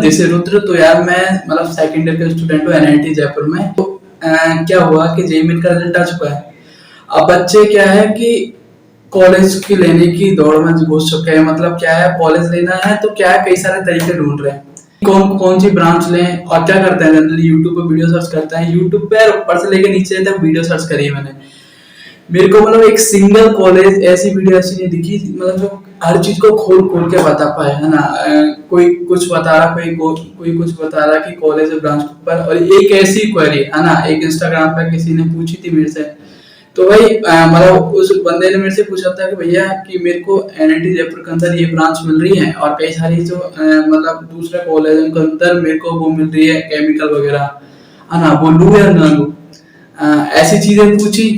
जैसे रुद्र, तो यार मैं मतलब सेकंड ईयर का स्टूडेंट हूँ एनआईटी जयपुर में। तो क्या हुआ कि जेईई मेन का रिजल्ट आ चुका है। अब बच्चे क्या है कि कॉलेज की लेने की दौड़ में घुस चुके हैं। मतलब क्या है, कॉलेज लेना है तो क्या है, कई सारे तरीके ढूंढ रहे हैं कौन कौन सी ब्रांच लें। और क्या करते हैं, जनरली यूट्यूब पे वीडियो सर्च करते हैं। यूट्यूब पे ऊपर से लेके नीचे तक वीडियो सर्च करी है मैंने। मेरे को मतलब एक सिंगल कॉलेज ऐसी वीडियो ऐसी नहीं दिखी, मतलब जो हर चीज को खोल खोल के बता पाए, है ना। कोई कुछ बता रहा, कोई कुछ बता रहा कि कॉलेज ब्रांच के ऊपर। और एक ऐसी क्वेरी, है ना, एक इंस्टाग्राम पे किसी ने पूछी थी मेरे से। तो भाई मतलब उस बंदे ने मेरे से पूछा था कि भैया कि मेरे को एनआईटी जयपुर के अंदर ये ब्रांच मिल रही है और कई सारी जो मतलब दूसरे कॉलेज के अंदर मेरे को वो मिल रही है केमिकल वगैरह, है ना, वो लूं या ना लूं। ऐसी चीजें पूछी।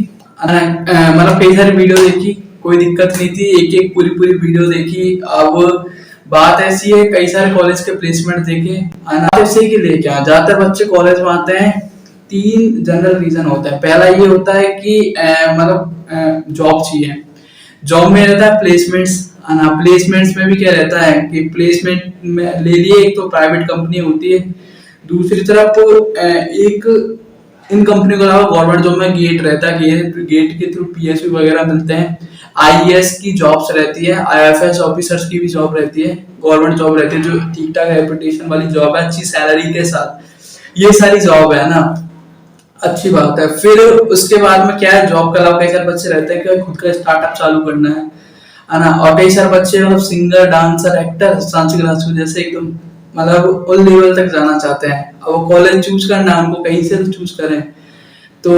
मतलब कई सारी वीडियो देखी, कोई दिक्कत नहीं थी, एक एक पूरी पूरी वीडियो देखी। अब बात ऐसी है, कई सारे कॉलेज के प्लेसमेंट देखे, ऐसे के लिए क्या, ज्यादातर बच्चे कॉलेज में आते हैं, तीन जनरल रीजन होता है। पहला ये होता है कि मतलब जॉब चाहिए। जॉब में रहता है प्लेसमेंट्स, है ना। प्लेसमेंट्स में भी क्या रहता है कि प्लेसमेंट में ले लिए, एक तो प्राइवेट कंपनी होती है, दूसरी तरफ एक इन कंपनी के अलावा गवर्नमेंट जॉब में गेट रहता है, गेट के थ्रू पीएसयू वगैरह मिलते हैं। आईएएस की जॉब्स रहती है, आईएफएस ऑफिसर्स की भी जॉब रहती है, गवर्नमेंट जॉब रहती है जो ठीक ठाक रेपुटेशन वाली जॉब है, अच्छी सैलरी के साथ। ये सारी जॉब है ना, अच्छी बात है। फिर उसके बाद में क्या है, जॉब के अलावा कई सारे बच्चे रहते हैं कि खुद का स्टार्टअप चालू करना है ना। और कई सारे बच्चे मतलब सिंगर, डांसर, एक्टर, सांची ग्रासू जैसे एकदम मतलब उस लेवल तक जाना चाहते हैं। अब वो कॉलेज चूज करना है उनको, कहीं से तो चूज करें। तो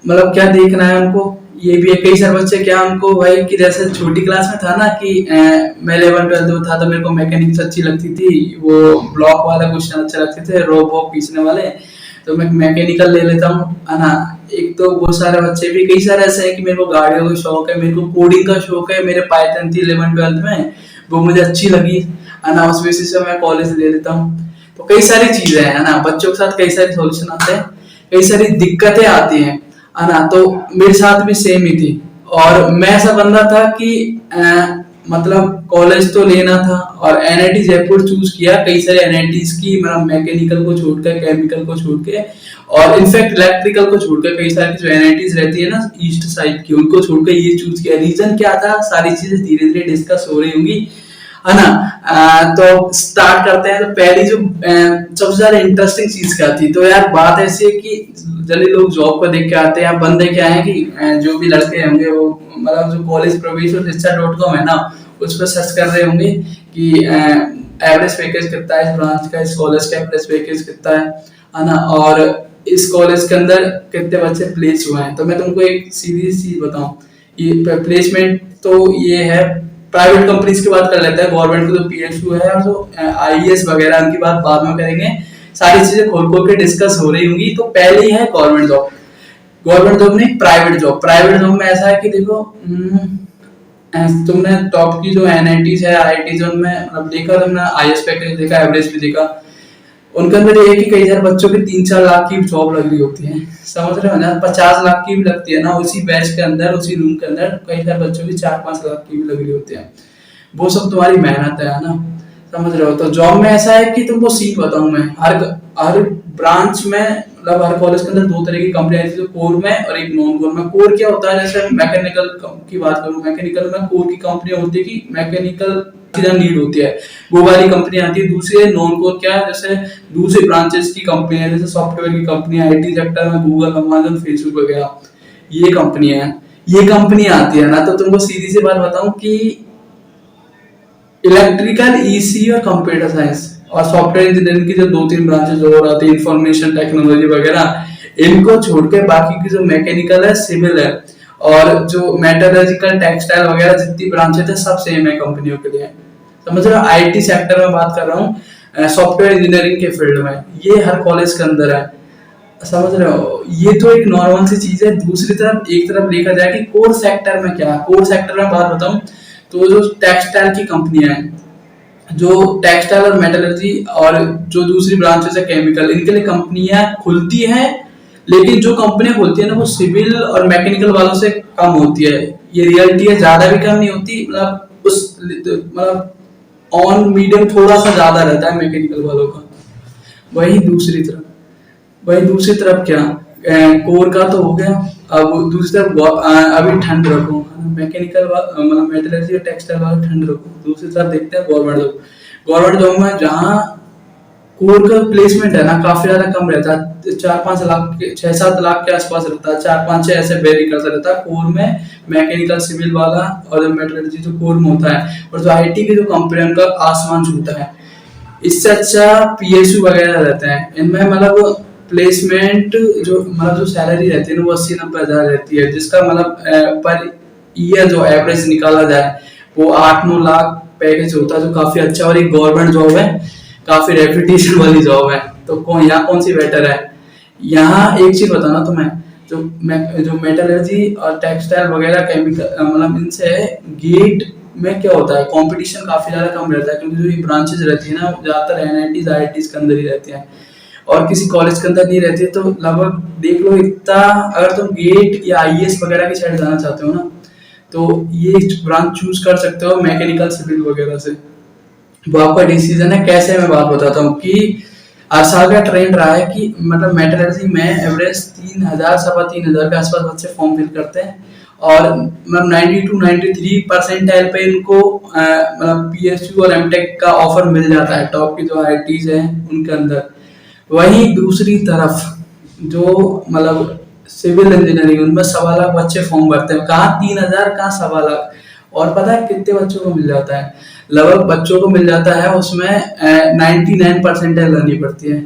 मतलब क्या देखना है उनको, ये भी है। कई सारे बच्चे क्या, उनको भाई कि जैसे छोटी क्लास में था ना कि मैं 11th 12th में था तो मेरे को मैकेनिक्स अच्छी लगती थी, वो ब्लॉक वाला क्वेश्चन अच्छे लगते थे, रो वॉक खींचने वाले, तो मैं मैकेनिकल ले लेता हूँ, है ना। एक तो वो सारे बच्चे भी, कई सारे ऐसे हैं कि मेरे को गाड़ियों का शौक है, मेरे को कोडिंग का शौक है, मेरे पाइथन थी 11th 12th में, वो मुझे अच्छी लगी, है ना, उस बेसिस से मैं कॉलेज ले लेता हूँ। तो कई सारी चीजें हैं, है ना, बच्चों के साथ कई सारे सॉल्यूशन आते हैं, कई सारी दिक्कतें आती हैं, है ना। तो मेरे साथ भी सेम ही थी। और मैं ऐसा बंदा था कि मतलब कॉलेज तो लेना था और एनआईटी जयपुर चूज किया, कई सारे एनआईटीज की, मतलब मैकेनिकल को छोड़कर, केमिकल को छोड़ के, और इनफैक्ट इलेक्ट्रिकल को छोड़कर, कई सारी जो एनआईटीज रहती है ना ईस्ट साइड की, उनको छोड़कर ये चूज किया। रीजन क्या था, सारी चीजें धीरे धीरे डिस्कस हो रही होंगी, है ना। तो स्टार्ट करते हैं। तो पहली जो सबसे ज्यादा इंटरेस्टिंग चीज क्या थी, तो यार बात ऐसी है कि जनरली लोग जॉब को देख के आते हैं। बंदे क्या है कि जो भी लड़के होंगे वो मतलब जो कॉलेज प्रवेश और शिक्षा.com है ना, उस पर सर्च कर रहे होंगे कि एवरेज पैकेज कितना है इस ब्रांच का, इस कॉलेज का एवरेज पैकेज कितना है ना, और इस कॉलेज के अंदर कितने बच्चे प्लेस हुए हैं। तो मैं तुमको एक सीधी सी बताऊं, ये प्लेसमेंट तो ये है, प्राइवेट कंपनीज की बात कर लेते हैं। गवर्नमेंट की जो पीएसयू है और जो आईएएस वगैरह, उनकी बात बाद में करेंगे। सारी चीजें खोल खोल के डिस्कस हो रही होंगी। तो पहले है गवर्नमेंट जॉब। गवर्नमेंट जॉब नहीं, प्राइवेट जॉब। प्राइवेट जॉब में ऐसा है कि देखो, तुमने टॉप की जो एनआईटीज है, आईआईटीज, उनमें मतलब देखा तुमने, आईएएस पैकेज देखा, एवरेज भी देखा। उनके अंदर ये है कि कई सारे बच्चों की 3-4 लाख की जॉब लग रही होती है, समझ रहे हो ना। 50 लाख की भी लगती है ना, उसी बैच के अंदर, उसी रूम के अंदर कई सारे बच्चों की 4-5 लाख की भी लग रही होती है। वो सब तुम्हारी मेहनत है ना, समझ रहे हो। तो जॉब में ऐसा है कि तुमको सीन बताऊं मैं, हर ब्रांच में, मतलब हर कॉलेज के अंदर दो तरह की कंपनी आती है, कोर में और एक नॉन कोर में। कोर क्या होता है, जैसे मैकेनिकल की बात करूं, मैकेनिकल में कोर की कंपनी होती है कि मैकेनिकल नीड होती है, वो वाली कंपनी आती है। दूसरी नॉन कोर, क्या है, जैसे दूसरे ब्रांचेस की कंपनी है, जैसे सॉफ्टवेयर की कंपनी, आईटी सेक्टर में गूगल, अमेजन, फेसबुक वगैरह, ये कंपनी है, ये कंपनी आती है ना। तो तुमको सीधी सी बात बताऊं कि इलेक्ट्रिकल, ईसी और कंप्यूटर साइंस और सॉफ्टवेयर इंजीनियरिंग की जो 2-3 ब्रांचेस और आती है, इंफॉर्मेशन टेक्नोलॉजी वगैरह, इनको छोड़ के बाकी की जो मैकेनिकल है, सिविल है, और जो मेटलर्जिकल, टेक्सटाइल वगैरह जितनी ब्रांचेस है, सब सेम है कंपनियों के लिए, समझ रहे हो। आईटी सेक्टर में बात कर रहा हूँ, सॉफ्टवेयर इंजीनियरिंग के फील्ड में, ये हर कॉलेज के अंदर है, समझ रहे हो। ये तो एक नॉर्मल सी चीज है। दूसरी तरफ, एक तरफ देखा जाए कि कोर सेक्टर में क्या है, कोर सेक्टर में बात बताऊं तो जो टेक्सटाइल की कंपनियां हैं, जो टेक्सटाइल और मेटलर्जी, और जो दूसरी ब्रांचेस है केमिकल, इनके लिए कंपनियां खुलती हैं। लेकिन जो कंपनियां खुलती है ना, वो सिविल और मैकेनिकल वालों से कम होती है, ये रियलिटी है। ज्यादा भी कम नहीं होती, मतलब ऑन मीडियम थोड़ा सा ज्यादा रहता है मैकेनिकल वालों का। वही दूसरी तरफ वही दूसरी तरफ क्या, कोर का तो हो गया। अब दूसरी तरफ अभी ठंड रखो, मैकेनिकल मतलब मेटलर्जी और टेक्सटाइल वाला ठंड रखो। दूसरी तरफ देखते हैं गवर्नमेंट जॉब। गवर्नमेंट जॉब में जहाँ कोर का प्लेसमेंट है ना काफी ज्यादा कम रहता है, 4-5 लाख 6-7 लाख के आसपास रहता है, 4-5-6 ऐसे वेरी करता रहता है कोर में। मैकेनिकल सिविल वाला और मेटलर्जी जो कोर में होता है, और जो आईटी की जो कंपनी उनका आसमान छूता है। इससे अच्छा पीएसयू वगैरह रहते हैं, इनमें मतलब प्लेसमेंट जो मतलब जो सैलरी रहती है ना वो 80-90 हजार रहती है, जिसका मतलब पर ईयर जो एवरेज निकाला जाए वो 8-9 लाख पैकेज होता है, जो काफी अच्छा। और एक गवर्नमेंट जॉब है, काफी रेपुटेशन वाली जॉब है। तो यहाँ कौन सी बेटर है? यहाँ एक चीज बताना तुम्हें, जो मेटलर्जी और टेक्सटाइल वगैरह केमिकल मतलब इनसे गेट में क्या होता है, कंपटीशन काफी ज्यादा कम रहता है, क्योंकि जो ये ब्रांचेस रहती है ना ज्यादातर एनआईटीज आईआईटीज के अंदर ही रहती हैं, और किसी कॉलेज के अंदर नहीं रहती है। तो लगभग देख लो इतना, अगर तुम गेट या आईएएस वगैरह की साइड जाना चाहते हो ना, तो ये ब्रांच चूज कर सकते हो मैकेनिकल सिविल वगैरह से। वो आपका डिसीजन है। कैसे, मैं बात बताता हूँ कि हर साल का ट्रेंड रहा है कि मतलब मेटलर्जी में एवरेज 3,000 3,500 के आसपास बच्चे फॉर्म फिल करते हैं, और मतलब 90 to 93% पे इनको मतलब पीएसयू और एमटेक का ऑफर मिल जाता है, टॉप की जो आईआईटीज हैं उनके अंदर। वहीं दूसरी तरफ जो मतलब सिविल इंजीनियरिंग, उनमें 1.25 लाख बच्चे फॉर्म भरते हैं। कहाँ 3,000, कहाँ 1.25 लाख। और पता है कितने बच्चों को मिल जाता है? लगभग बच्चों को मिल जाता है उसमें 99 परसेंटाइल लानी पड़ती है।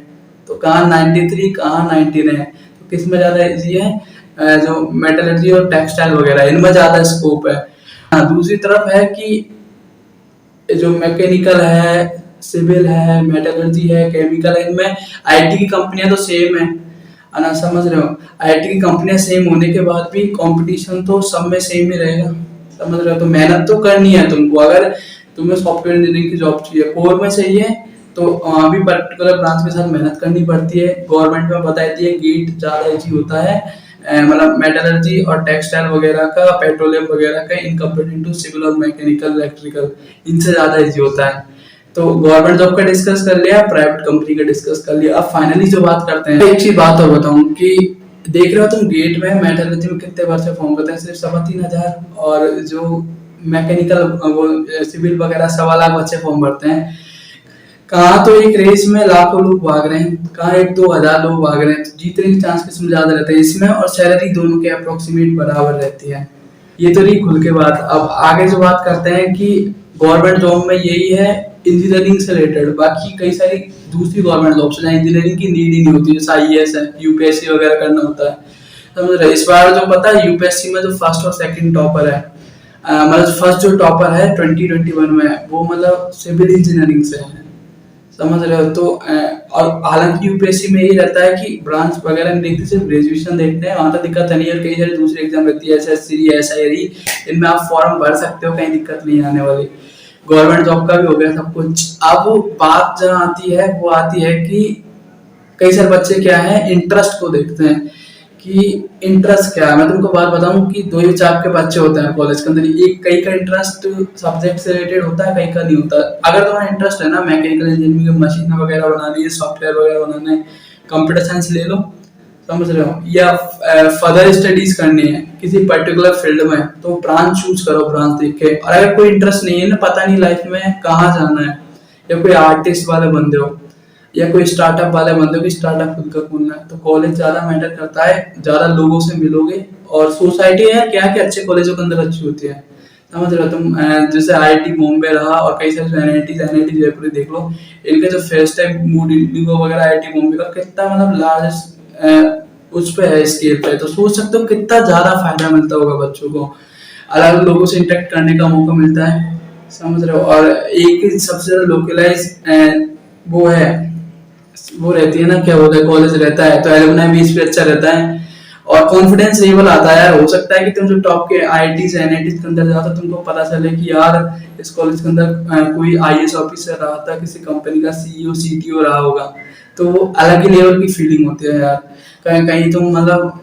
तो कहाँ 93, कहाँ 99। तो किस में ज्यादा इजी है? जो मेटलर्जी और टेक्सटाइल वगैरह इनमें ज्यादा स्कोप है। हाँ, दूसरी तरफ है कि जो मैकेनिकल है, सिविल है, मेटलर्जी है, केमिकल है, इनमें आईटी की कंपनियां तो सेम है ना, समझ रहे हो? आईटी की कंपनियां सेम होने के बाद भी कंपटीशन तो सब में सेम ही रहेगा, समझ रहे हो? तो मेहनत तो करनी है तुमको। अगर तुम्हें सॉफ्टवेयर इंजीनियरिंग की जॉब चाहिए, कोर में चाहिए, तो अभी पर्टिकुलर ब्रांच के साथ मेहनत करनी पड़ती है। गवर्नमेंट में बताती है गेट ज्यादा इजी होता है, मतलब मेटलर्जी और टेक्सटाइल वगैरह का, पेट्रोलियम वगैरह का, इन कंपेयरिंग टू सिविल और मैकेनिकल इलेक्ट्रिकल, इनसे ज्यादा इजी होता है। तो गवर्नमेंट जॉब का डिस्कस कर लिया, प्राइवेट कंपनी का डिस्कस कर लिया। अब फाइनली जो बात करते हैं, एक चीज बात और बताऊं कि देख रहे हो तुम गेट में मेटलर्जी में कितने बच्चे फॉर्म करते हैं? सिर्फ 3,500। और जो मैकेनिकल वो सिविल वगैरह 1.25 लाख बच्चे फॉर्म भरते हैं। कहाँ तो एक रेस में लाखों लोग भाग रहे हैं, कहाँ 1-2 हजार लोग भाग रहे हैं। तो जीतने के चांस किसमें ज्यादा रहते हैं? इसमें। और सैलरी दोनों के अप्रोक्सीमेट बराबर रहती है। ये तो रही खुल के बात। अब आगे जो बात करते हैं कि गवर्नमेंट जॉब में यही है इंजीनियरिंग से रिलेटेड। बाकी कई सारी दूसरी गवर्नमेंट जॉब्स हैं इंजीनियरिंग की नीड ही नहीं होती, जैसे आईएएस है, यूपीएससी वगैरह करना होता है। समझ रहे? इस बार जो पता है यूपीएससी में जो फर्स्ट और सेकंड टॉपर है, मतलब फर्स्ट जो टॉपर है 2021 में, वो मतलब सिविल इंजीनियरिंग से है, समझ रहे हो? तो और हालांकि यूपीएससी में यही रहता है कि ब्रांच वगैरह नहीं देखते, सिर्फ ग्रेजुएशन देखते हैं, वहां तो दिक्कत नहीं है। और कई सारी दूसरी एग्जाम रहती है, एसएससी, एसआईआरई, इनमें आप फॉर्म भर सकते हो, कहीं दिक्कत नहीं आने वाली। गवर्नमेंट जॉब का भी हो गया सब कुछ। अब बात जहाँ आती है वो आती है कि कई सारे बच्चे क्या है, इंटरेस्ट को देखते हैं कि इंटरेस्ट क्या है। मैं तुमको बात बताऊं कि दो ही टाइप के बच्चे होते हैं कॉलेज के अंदर। एक, कई का इंटरेस्ट सब्जेक्ट से रिलेटेड होता है, कई का नहीं होता। अगर तुम्हारा इंटरेस्ट है ना मैकेनिकल इंजीनियरिंग में, मशीन वगैरह बनानी है, सॉफ्टवेयर वगैरह बनाना है, कंप्यूटर साइंस ले लो, समझ रहे हो? या फर्दर स्टडीज करनी है किसी पर्टिकुलर फील्ड में, तो ब्रांच चूज करो, ब्रांच देख के। और अगर कोई इंटरेस्ट नहीं है ना, पता नहीं लाइफ में कहाँ जाना है, या कोई आर्टिस्ट वाले बंदे हो, या कोई स्टार्टअप वाले बंदे को स्टार्टअप खुद का खोलना है, तो कॉलेज ज्यादा मैटर करता है। ज्यादा लोगों से मिलोगे, और सोसाइटी है क्या कि अच्छे कॉलेजों के अंदर अच्छी होती है, समझ रहे हो तुम? जैसे आईआईटी बॉम्बे रहा, और कई सारे एनआईटी जयपुर देख लो, इनके जो फेस्ट है मूड इंडिगो वगैरह, आईआईटी बॉम्बे का कितना मतलब लार्जेस्ट उस पे है, स्केल पे। तो सोच सकते हो कितना ज्यादा फायदा मिलता होगा बच्चों को, अलग अलग लोगों से इंटरेक्ट करने का मौका मिलता है, समझ रहे हो? और एक सबसे ज्यादा लोकलाइज वो है, वो रहती है ना, क्या बोलते हैं, कॉलेज रहता है, तो एलुमनाई भी इस पे अच्छा रहता है। और कॉन्फिडेंस लेवल आता है यार। हो सकता है कि तुम जो टॉप के आईआईटीज एनआईटीज के अंदर जाओ, तो तुमको पता चले कि यार इस कॉलेज के अंदर कोई आईएएस ऑफिसर रहा था, किसी कंपनी का सीईओ सीटीओ रहा होगा। तो वो अलग ही लेवल की फीलिंग होती है यार। कहीं कहीं तुम मतलब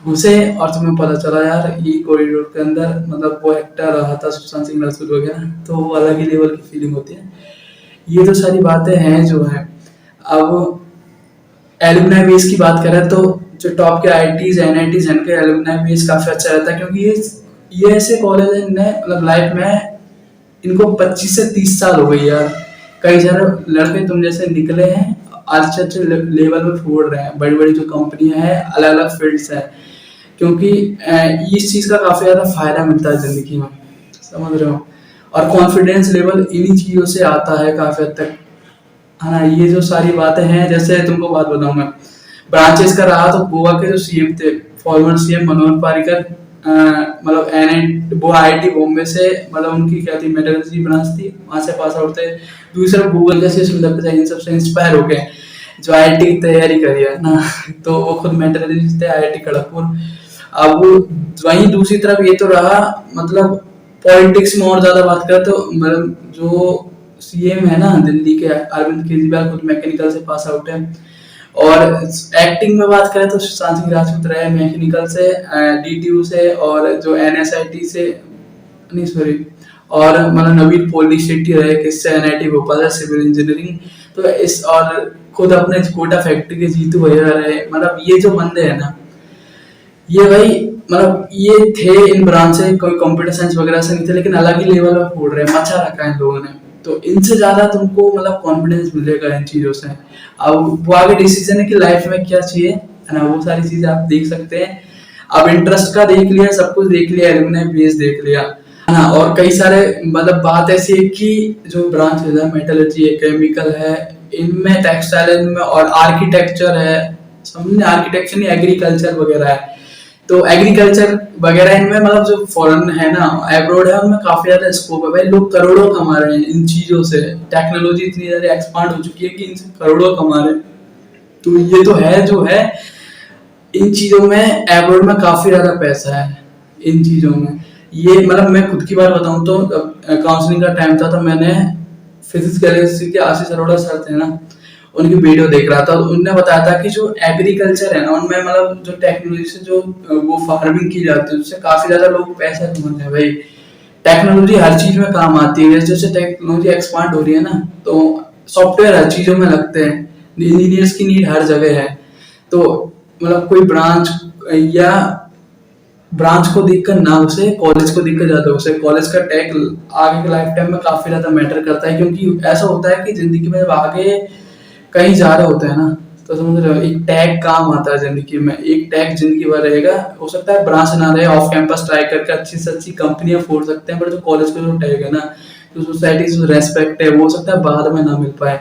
घुसे और तुम्हें पता चला यार ये कॉरिडोर के अंदर मतलब वो एक्टर रहा था सुशांत सिंह राजपूत वगैरह, तो वो अलग ही लेवल की फीलिंग होती है। ये तो सारी बातें हैं जो है। अब एलुमनाई बेस की बात करें तो जो टॉप के आईआईटीज एनआईटीज इनके एलुमनाई बेस काफी अच्छा रहता है, क्योंकि ये ऐसे कॉलेज है इनने मतलब लाइफ में इनको 25 से 30 साल हो गई यार। कई सारे लड़के तुम जैसे निकले हैं, अच्छे अच्छे लेवल में फोड़ रहे हैं, बड़ी बड़ी जो कंपनियां हैं अलग अलग फील्ड्स है, क्योंकि इस चीज का काफी ज्यादा फायदा मिलता है जिंदगी में, समझ रहे हो। और कॉन्फिडेंस लेवल इन्हीं चीजों से आता है काफी हद तक, है ना। ये जो सारी बातें हैं, जैसे तुमको बात बताऊं मैं, ब्रांचेस का रहा तो गोवा के जो सीएम थे, फॉर्मर सीएम मनोहर पारिकर, मतलब एन वो आईआईटी बॉम्बे से, मतलब उनकी क्या थी मेटलर्जी ब्रांच थी, वहां से पास आउट थे। दूसरा गूगल जैसे सुंदर पिचाई, इन सबसे इंस्पायर हो गए जो आईआईटी की तैयारी करी है ना। तो वो खुद मेटलर्जिस्ट थे आईआईटी खड़गपुर। अब वहीं दूसरी तरफ ये तो रहा, मतलब पॉलिटिक्स में और ज्यादा बात करें तो मतलब जो सीएम है ना दिल्ली के, अरविंद केजरीवाल, खुद मैकेनिकल से पास आउट है। और एक्टिंग में बात करें तो सुशांत सिंह राजपूत रहे मैकेनिकल से, डीटीयू से, और जो एनएसआईटी से, नहीं सॉरी, और मतलब नवीन पोली शेट्टी रहे किससे, एनआईटी भोपाल से सिविल इंजीनियरिंग। तो इस और खुद अपने कोटा फैक्ट्री के जीतू भैया रहे। मतलब ये जो बंदे हैं ना, ये भाई मतलब ये थे इन ब्रांच से, कोई कंप्यूटर साइंस वगैरह से नहीं थे, लेकिन अलग ही लेवल पर फोड़ रहे हैं, मचा रखा है इन लोगों ने। तो इनसे ज्यादा तुमको मतलब कॉन्फिडेंस मिलेगा इन चीजों से। अब वो आगे डिसीजन है कि लाइफ में क्या चाहिए, है ना, वो सारी चीजें आप देख सकते हैं। अब इंटरेस्ट का देख लिया, सब कुछ देख लिया, एलुमनाई बेस देख लिया, है ना। और कई सारे मतलब बात ऐसी है कि जो ब्रांच है, मेटलर्जी है, केमिकल है, इनमें टेक्सटाइल में, और आर्किटेक्चर है, समझे, आर्किटेक्चर नहीं, एग्रीकल्चर वगैरह है। तो एग्रीकल्चर वगैरह इनमें मतलब जो फॉरेन है ना, एब्रोड है, उनमें काफी ज्यादा स्कोप है भाई। लोग करोड़ों कमा रहे हैं इन चीजों से, टेक्नोलॉजी इतनी ज्यादा एक्सपांड हो चुकी है कि इनसे करोड़ों कमा रहे हैं। तो ये तो है जो है, इन चीजों में एब्रोड में काफी ज्यादा पैसा है इन चीजों में। ये मतलब मैं खुद की बात बताऊं तो काउंसलिंग का टाइम था, तो मैंने फिजिक्स केमिस्ट्री के आशीष अरोड़ा सर थे ना, उनकी वीडियो देख रहा था। उनने बताया था कि जो एग्रीकल्चर है ना, उनमें मतलब जो टेक्नोलॉजी से जो वो फार्मिंग की जाती है, उससे काफी ज्यादा लोग पैसा कमाते हैं भाई। टेक्नोलॉजी हर चीज में काम आती है, जैसे जैसे टेक्नोलॉजी एक्सपांड हो रही है ना, तो सॉफ्टवेयर हर चीजों में लगते हैं, इंजीनियर्स की नीड हर जगह है। तो मतलब कोई ब्रांच या ब्रांच को देखकर ना उसे, कॉलेज को देखकर ज्यादा उसे, कॉलेज का टैग आगे के लाइफ टाइम में काफी ज्यादा मैटर करता है। क्योंकि ऐसा होता है कि जिंदगी में जब आगे कहीं जा रहे होते हैं ना, तो समझ रहे हो, एक टैग काम आता है जिंदगी में, एक टैग जिंदगी भर रहेगा। हो सकता है ब्रांच ना रहे, ऑफ कैंपस ट्राई करके अच्छी से अच्छी कंपनियां फोड़ सकते हैं, पर जो कॉलेज का जो टैग है ना, जो सोसाइटी से रेस्पेक्ट है, वो हो सकता है बाद में ना मिल पाए।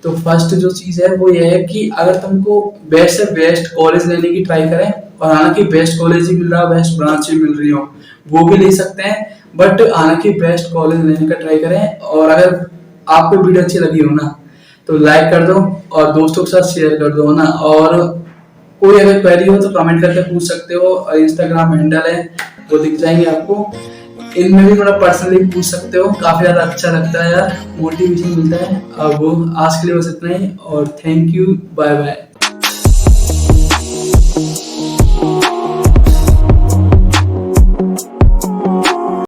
तो फर्स्ट जो चीज है वो ये है कि अगर तुमको बेस्ट से बेस्ट कॉलेज लेने की ट्राई करें, और हालांकि बेस्ट कॉलेज ही मिल रहा, बेस्ट ब्रांच ही मिल रही हो, वो भी ले सकते हैं, बट हालांकि बेस्ट कॉलेज लेने का ट्राई करें। और अगर आपको वीडियो अच्छी लगी हो ना, तो लाइक कर दो और दोस्तों के साथ शेयर कर दो ना। और कोई अगर क्वेरी हो तो कमेंट करके पूछ सकते हो, और इंस्टाग्राम हैंडल है वो दिख जाएंगे आपको, इनमें भी मतलब पर्सनली पूछ सकते हो। काफी ज्यादा अच्छा लगता है यार, मोटिवेशन मिलता है। अब आज के लिए बस इतना ही, और थैंक यू, बाय बाय।